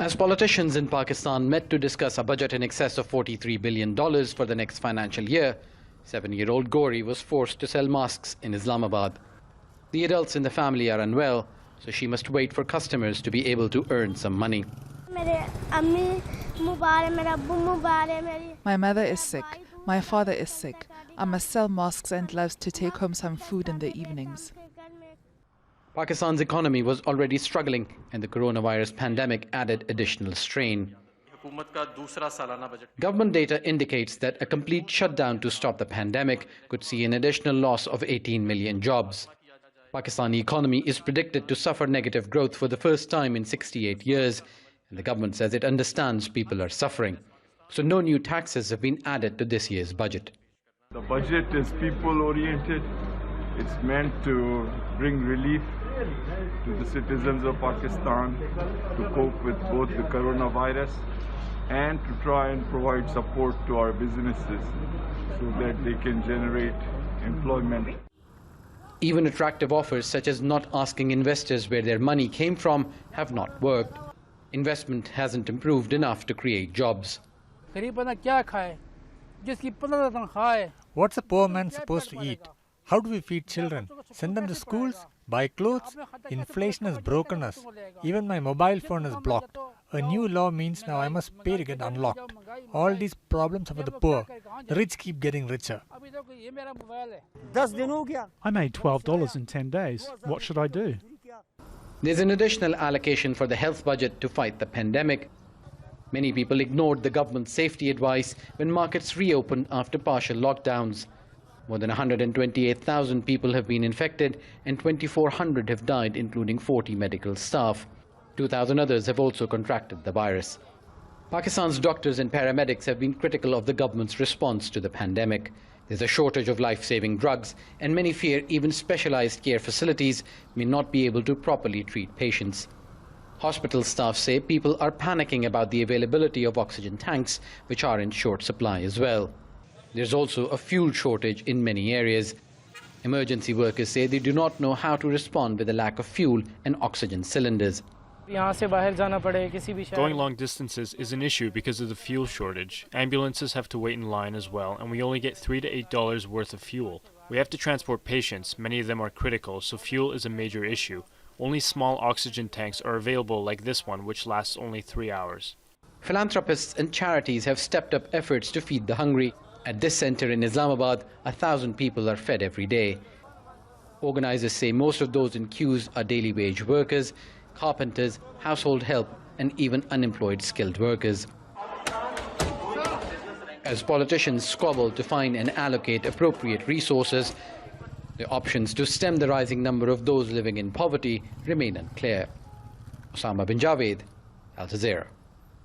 As politicians in Pakistan met to discuss a budget in excess of $43 billion for the next financial year, 7-year-old GORI was forced to sell masks in Islamabad. The adults in the family are unwell, so she must wait for customers to be able to earn some money. My mother is sick. My father is sick. I must sell masks and gloves to take home some food in the evenings. Pakistan's economy was already struggling, and the coronavirus pandemic added additional strain. Government data indicates that a complete shutdown to stop the pandemic could see an additional loss of 18 million jobs. Pakistani economy is predicted to suffer negative growth for the first time in 68 years, and the government says it understands people are suffering. So no new taxes have been added to this year's budget. The budget is people-oriented. It's meant to bring relief to the citizens of Pakistan to cope with both the coronavirus and to try and provide support to our businesses so that they can generate employment. Even attractive offers such as not asking investors where their money came from have not worked. Investment hasn't improved enough to create jobs. What's a poor man supposed to eat? How do we feed children? Send them to schools? Buy clothes? Inflation has broken us. Even my mobile phone is blocked. A new law means now I must pay to get unlocked. All these problems are for the poor. The rich keep getting richer. I made $12 in 10 days. What should I do? There's an additional allocation for the health budget to fight the pandemic. Many people ignored the government's safety advice when markets reopened after partial lockdowns. More than 128,000 people have been infected and 2,400 have died, including 40 medical staff. 2,000 others have also contracted the virus. Pakistan's doctors and paramedics have been critical of the government's response to the pandemic. There's a shortage of life-saving drugs, and many fear even specialized care facilities may not be able to properly treat patients. Hospital staff say people are panicking about the availability of oxygen tanks, which are in short supply as well. There's also a fuel shortage in many areas. Emergency workers say they do not know how to respond with a lack of fuel and oxygen cylinders. Going long distances is an issue because of the fuel shortage. Ambulances have to wait in line as well, and we only get $3 to $8 worth of fuel. We have to transport patients, many of them are critical, so fuel is a major issue. Only small oxygen tanks are available like this one, which lasts only 3 hours. Philanthropists and charities have stepped up efforts to feed the hungry. At this center in Islamabad, 1,000 people are fed every day. Organizers say most of those in queues are daily wage workers, carpenters, household help, and even unemployed skilled workers. As politicians squabble to find and allocate appropriate resources, the options to stem the rising number of those living in poverty remain unclear. Osama bin Javaid, Al Jazeera.